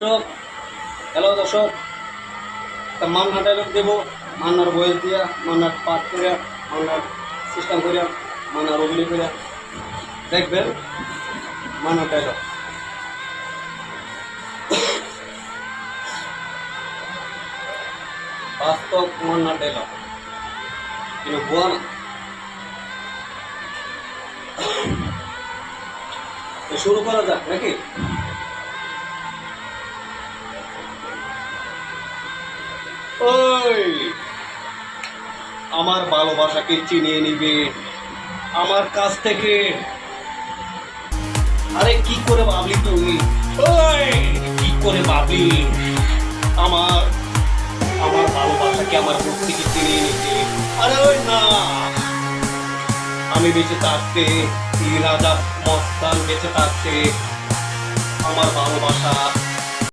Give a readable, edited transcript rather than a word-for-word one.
দর্শক, হ্যালো দর্শক, মান্না ডায়লগ দেব। মান্নার বয়স দিয়া, মান্নার পাঠ করিয়া, মান্নার সিস্টেম করিয়া, মান্নার অভিনয় করিয়া দেখবেন মান্নার ডায়লগ। বাস্তব মান্নার ডায়লগ, কিন্তু ভুয়া না। শুরু করা যাক নাকি? ওই আমার ভালোবাসাকে চিনিয়ে নিবে আমার কাছ থেকে। আরে কি করে ভাবলি তুই? ওই কি করে ভাবলি আমার আমার ভালোবাসাকে আমার বুক থেকে চিনিয়ে নিতে? আরে ওই না, আমি বেঁচে থাকতে, এই রাজা মস্তান বেঁচে থাকতে আমার ভালোবাসা